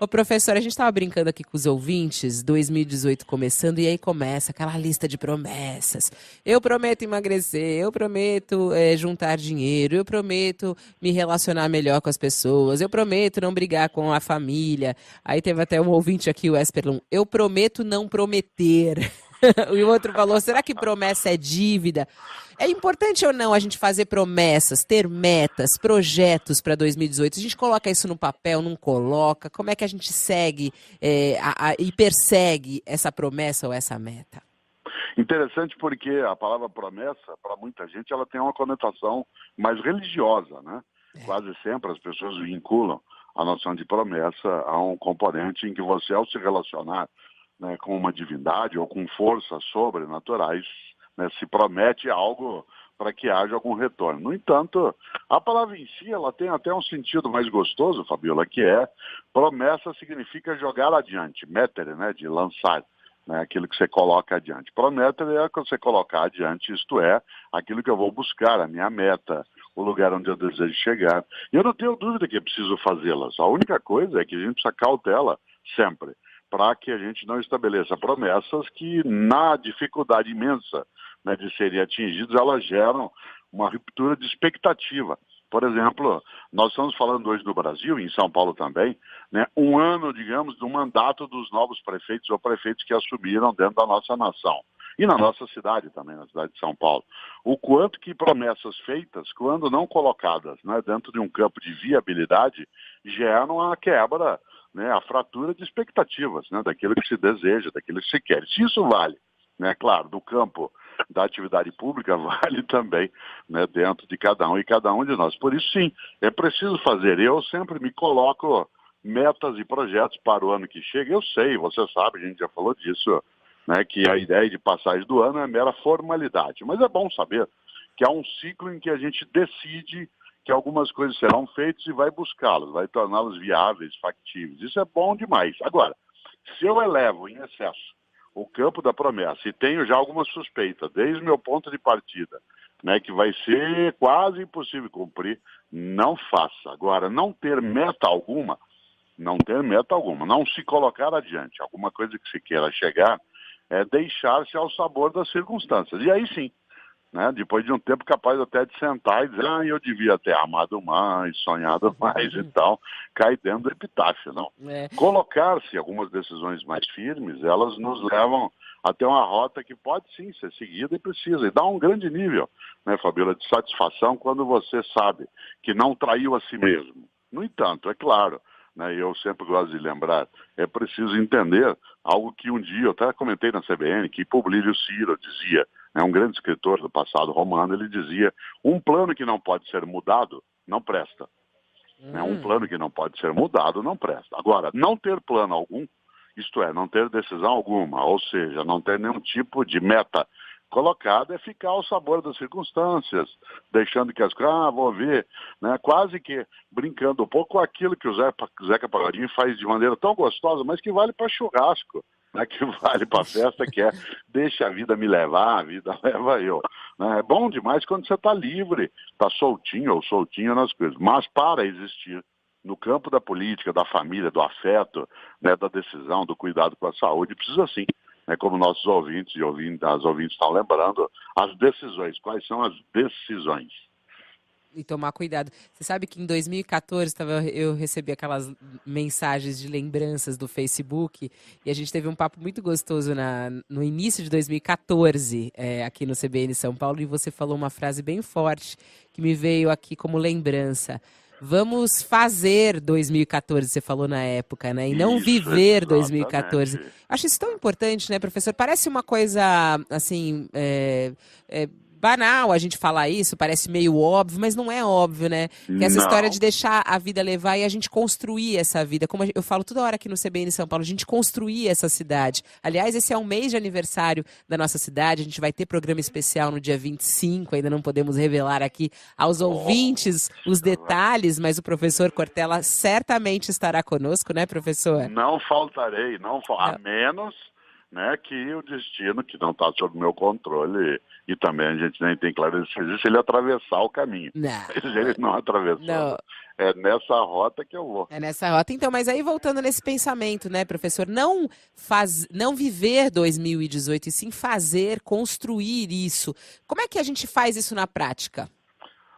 Ô, professor, a gente estava brincando aqui com os ouvintes, 2018 começando, e aí começa aquela lista de promessas. Eu prometo emagrecer, eu prometo juntar dinheiro, eu prometo me relacionar melhor com as pessoas, eu prometo não brigar com a família. Aí teve até um ouvinte aqui, o Esperlum, eu prometo não prometer. E o outro falou, será que promessa é dívida? É importante ou não a gente fazer promessas, ter metas, projetos para 2018? A gente coloca isso no papel, não coloca? Como é que a gente segue e persegue essa promessa ou essa meta? Interessante porque a palavra promessa, para muita gente, ela tem uma conotação mais religiosa, né? Quase sempre as pessoas vinculam a noção de promessa a um componente em que você, ao se relacionar, né, com uma divindade ou com forças sobrenaturais, né, se promete algo para que haja algum retorno. No entanto, a palavra em si ela tem até um sentido mais gostoso, Fabiola, que é promessa significa jogar adiante, mettere, né, de lançar, né, aquilo que você coloca adiante. Prometere é o que você colocar adiante, isto é, aquilo que eu vou buscar, a minha meta, o lugar onde eu desejo chegar. E eu não tenho dúvida que é preciso fazê-las. A única coisa é que a gente precisa cautela sempre, para que a gente não estabeleça promessas que, na dificuldade imensa, né, de serem atingidas, elas geram uma ruptura de expectativa. Por exemplo, nós estamos falando hoje do Brasil, e em São Paulo também, né, um ano, digamos, do mandato dos novos prefeitos ou prefeitos que assumiram dentro da nossa nação. E na nossa cidade também, na cidade de São Paulo. O quanto que promessas feitas, quando não colocadas, né, dentro de um campo de viabilidade, geram a quebra, né, a fratura de expectativas, né, daquilo que se deseja, daquilo que se quer. Se isso vale, né, claro, do campo da atividade pública, vale também, né, dentro de cada um e cada um de nós. Por isso, sim, é preciso fazer. Eu sempre me coloco metas e projetos para o ano que chega. Eu sei, você sabe, a gente já falou disso, né, que a ideia de passagem do ano é mera formalidade. Mas é bom saber que há um ciclo em que a gente decide que algumas coisas serão feitas e vai buscá-las, vai torná-las viáveis, factíveis. Isso é bom demais. Agora, se eu elevo em excesso o campo da promessa e tenho já alguma suspeita, desde o meu ponto de partida, né, que vai ser quase impossível cumprir, não faça. Agora, não ter meta alguma, não se colocar adiante, alguma coisa que se queira chegar, é deixar-se ao sabor das circunstâncias. E aí sim, né, depois de um tempo capaz até de sentar e dizer, eu devia ter amado mais, sonhado mais e tal, cai dentro do epitáfio, não. É. Colocar-se algumas decisões mais firmes, elas nos levam até uma rota que pode sim ser seguida e precisa, e dá um grande nível, né, Fabíola, de satisfação quando você sabe que não traiu a si mesmo. No entanto, é claro, né, eu sempre gosto de lembrar, é preciso entender algo que um dia, eu até comentei na CBN, que Publio Ciro dizia, um grande escritor do passado romano, ele dizia, um plano que não pode ser mudado, não presta. Um plano que não pode ser mudado, não presta. Agora, não ter plano algum, isto é, não ter decisão alguma, ou seja, não ter nenhum tipo de meta colocada, é ficar ao sabor das circunstâncias, deixando que as coisas, vou ver, né, quase que brincando um pouco com aquilo que o Zeca Pagodinho faz de maneira tão gostosa, mas que vale para churrasco, né, que vale para festa, que é deixa a vida me levar, a vida leva eu. Né? É bom demais quando você está livre, está soltinho ou soltinha nas coisas, mas para existir no campo da política, da família, do afeto, né, da decisão, do cuidado com a saúde, precisa sim, né, como nossos ouvintes e as ouvintes estão lembrando, as decisões. Quais são as decisões? E tomar cuidado. Você sabe que em 2014 eu recebi aquelas mensagens de lembranças do Facebook e a gente teve um papo muito gostoso no início de 2014, aqui no CBN São Paulo, e você falou uma frase bem forte que me veio aqui como lembrança. Vamos fazer 2014, você falou na época, né? E não Isso, viver 2014. exatamente. Acho isso tão importante, né, professor? Parece uma coisa, assim, banal a gente falar isso, parece meio óbvio, mas não é óbvio, né? Que é essa história de Não. deixar a vida levar e a gente construir essa vida. Como eu falo toda hora aqui no CBN São Paulo, a gente construir essa cidade. Aliás, esse é um mês de aniversário da nossa cidade, a gente vai ter programa especial no dia 25, ainda não podemos revelar aqui aos ouvintes os detalhes, mas o professor Cortella certamente estará conosco, né, professor? Não faltarei, a Não. menos, né, que o destino, que não está sob meu controle, e também a gente nem tem clareza se ele atravessar o caminho. Não. Mas ele não atravessando, Não. é nessa rota que eu vou. É nessa rota. Então, mas aí voltando nesse pensamento, né, professor? Não viver 2018 e sim fazer, construir isso. Como é que a gente faz isso na prática?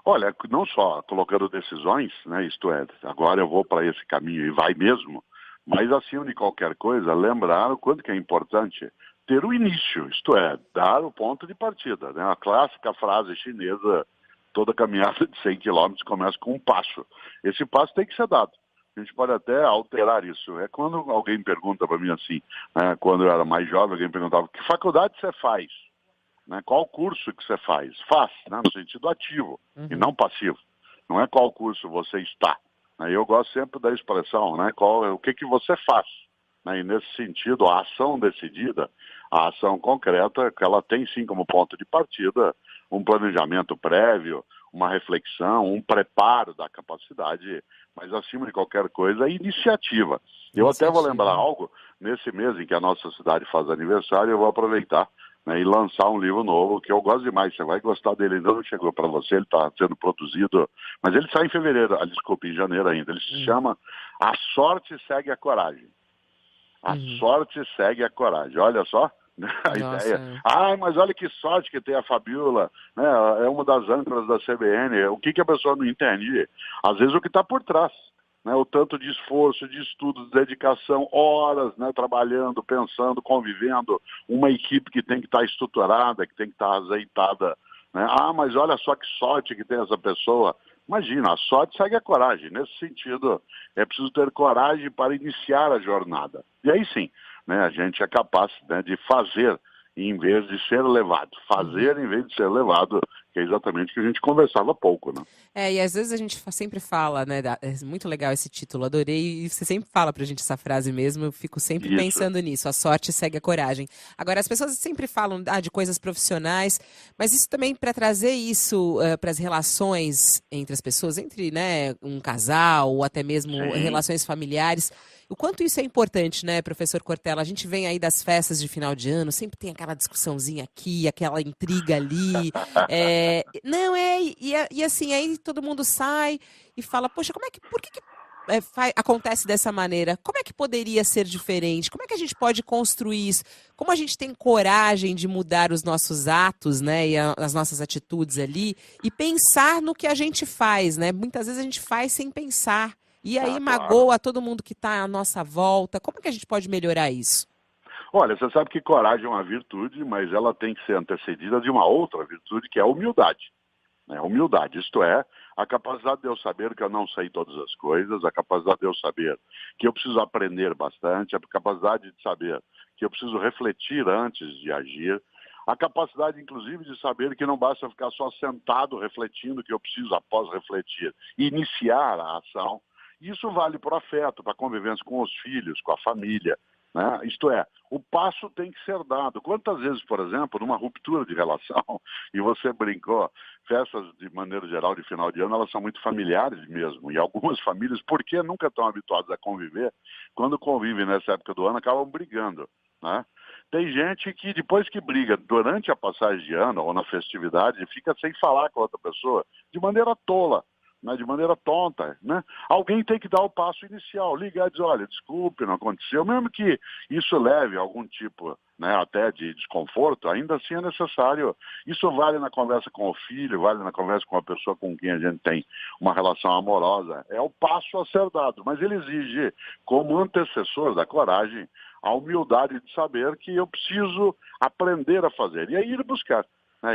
Olha, não só colocando decisões, né, isto é, agora eu vou para esse caminho e vai mesmo, mas acima de qualquer coisa, lembrar o quanto que é importante ter o início, isto é, dar o ponto de partida, né? A clássica frase chinesa, toda caminhada de 100 quilômetros começa com um passo. Esse passo tem que ser dado. A gente pode até alterar isso. É quando alguém pergunta para mim assim, né, quando eu era mais jovem, alguém perguntava, que faculdade você faz? Né, qual curso que você faz? Faz, né, no sentido ativo e não passivo. Não é qual curso você está. Eu gosto sempre da expressão, né, o que você faz. E nesse sentido, a ação decidida, a ação concreta, que ela tem sim como ponto de partida um planejamento prévio, uma reflexão, um preparo da capacidade, mas acima de qualquer coisa, a iniciativa. Eu até vou lembrar algo, nesse mês em que a nossa cidade faz aniversário, eu vou aproveitar, né, e lançar um livro novo, que eu gosto demais, você vai gostar dele, ainda não chegou para você, ele está sendo produzido, mas ele sai em fevereiro, desculpe, em janeiro ainda, ele se chama A Sorte Segue a Coragem. A sorte segue a coragem, olha só a ideia. Mas olha que sorte que tem a Fabiola, né? É uma das âncoras da CBN, o que a pessoa não entende? Às vezes o que está por trás. Né, o tanto de esforço, de estudo, de dedicação, horas, né, trabalhando, pensando, convivendo, uma equipe que tem que estar estruturada, que tem que estar azeitada. Né? Mas olha só que sorte que tem essa pessoa. Imagina, a sorte segue a coragem. Nesse sentido, é preciso ter coragem para iniciar a jornada. E aí sim, né, a gente é capaz, né, de fazer em vez de ser levado. Fazer em vez de ser levado, que é exatamente o que a gente conversava há pouco, né? E às vezes a gente sempre fala, né, é muito legal esse título, adorei, e você sempre fala pra gente essa frase mesmo, eu fico sempre pensando nisso, a sorte segue a coragem. Agora, as pessoas sempre falam de coisas profissionais, mas isso também para trazer isso para as relações entre as pessoas, entre, né, um casal, ou até mesmo relações familiares. O quanto isso é importante, né, professor Cortella? A gente vem aí das festas de final de ano, sempre tem aquela discussãozinha aqui, aquela intriga ali. E assim, aí todo mundo sai e fala, poxa, por que acontece dessa maneira? Como é que poderia ser diferente? Como é que a gente pode construir isso? Como a gente tem coragem de mudar os nossos atos, né, e as nossas atitudes ali, e pensar no que a gente faz, né? Muitas vezes a gente faz sem pensar. E aí magoa todo mundo que está à nossa volta. Como que a gente pode melhorar isso? Olha, você sabe que coragem é uma virtude, mas ela tem que ser antecedida de uma outra virtude, que é a humildade. Humildade, isto é, a capacidade de eu saber que eu não sei todas as coisas, a capacidade de eu saber que eu preciso aprender bastante, a capacidade de saber que eu preciso refletir antes de agir, a capacidade, inclusive, de saber que não basta ficar só sentado refletindo, que eu preciso, após refletir, iniciar a ação. Isso vale para o afeto, para a convivência com os filhos, com a família. Né? Isto é, o passo tem que ser dado. Quantas vezes, por exemplo, numa ruptura de relação, e você brincou, festas de maneira geral de final de ano, elas são muito familiares mesmo. E algumas famílias, porque nunca estão habituadas a conviver, quando convivem nessa época do ano, acabam brigando. Né? Tem gente que depois que briga durante a passagem de ano ou na festividade, fica sem falar com a outra pessoa, de maneira tola. Né, de maneira tonta, né? Alguém tem que dar o passo inicial, ligar e dizer, olha, desculpe, não aconteceu, mesmo que isso leve a algum tipo, né, até de desconforto, ainda assim é necessário. Isso vale na conversa com o filho, vale na conversa com a pessoa com quem a gente tem uma relação amorosa. É o passo a ser dado, mas ele exige, como antecessor da coragem, a humildade de saber que eu preciso aprender a fazer, e aí ir buscar.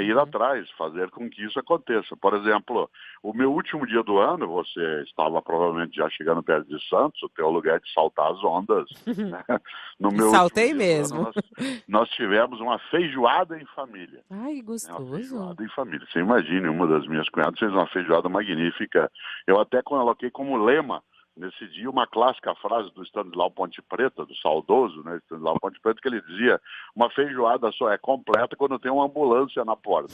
Ir atrás, fazer com que isso aconteça. Por exemplo, o meu último dia do ano, você estava provavelmente já chegando perto de Santos, o teu lugar é de saltar as ondas. Né? No meu Saltei mesmo. Ano, nós tivemos uma feijoada em família. Ai, gostoso. Uma feijoada em família. Você imagine, uma das minhas cunhadas fez uma feijoada magnífica. Eu até coloquei como lema nesse dia uma clássica frase do Stanislau Ponte Preta, do saudoso, né, Stanislau Ponte Preta, que ele dizia, uma feijoada só é completa quando tem uma ambulância na porta.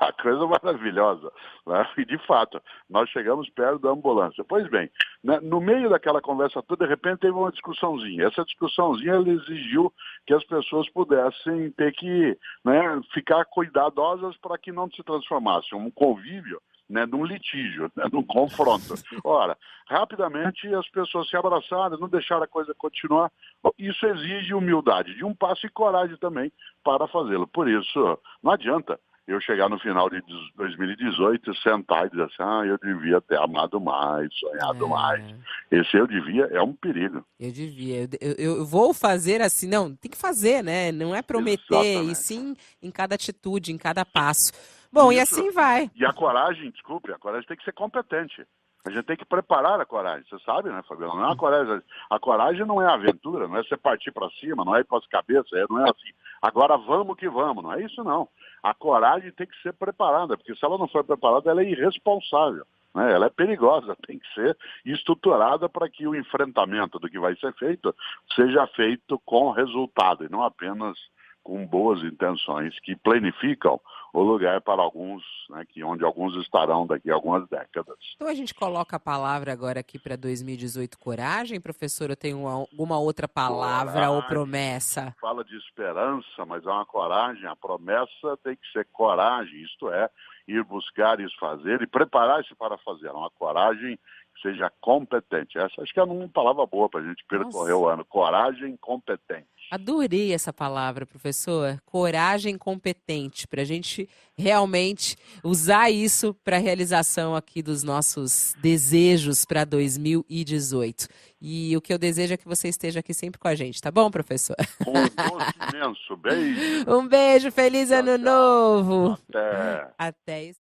A coisa maravilhosa, né? E de fato, nós chegamos perto da ambulância. Pois bem, né, no meio daquela conversa toda, de repente teve uma discussãozinha. Essa discussãozinha ela exigiu que as pessoas pudessem ter que, né, ficar cuidadosas para que não se transformasse um convívio, né, num litígio, né, num confronto. Ora, rapidamente as pessoas se abraçaram, não deixaram a coisa continuar. Isso exige humildade, de um passo e coragem também para fazê-lo. Por isso, não adianta eu chegar no final de 2018, sentar e dizer assim, eu devia ter amado mais, sonhado mais. Esse eu devia é um perigo. Eu devia. Eu vou fazer assim. Não, tem que fazer, né? Não é prometer, e Exatamente. sim em cada atitude, em cada passo. Bom, e Isso. assim vai. E a coragem, desculpe, a coragem tem que ser competente. A gente tem que preparar a coragem, você sabe, né, Fabiano? Não é a coragem. A coragem não é aventura, não é você partir para cima, não é ir para as cabeças, não é assim. Agora vamos que vamos, não é isso não. A coragem tem que ser preparada, porque se ela não for preparada, ela é irresponsável, né? Ela é perigosa, tem que ser estruturada para que o enfrentamento do que vai ser feito seja feito com resultado e não apenas com boas intenções que planificam o lugar para alguns, né, onde alguns estarão daqui a algumas décadas. Então a gente coloca a palavra agora aqui para 2018, coragem, professor? Eu tenho alguma outra palavra Coragem, ou promessa? fala de esperança, mas é uma coragem. A promessa tem que ser coragem, isto é, ir buscar isso fazer e preparar-se para fazer. Uma coragem que seja competente. Essa acho que é uma palavra boa para a gente percorrer o ano. Coragem competente. Adorei essa palavra, professor. Coragem competente, para a gente realmente usar isso para a realização aqui dos nossos desejos para 2018. E o que eu desejo é que você esteja aqui sempre com a gente, tá bom, professor? Um gosto imenso. Beijo. Um beijo, feliz ano novo. Até. Até.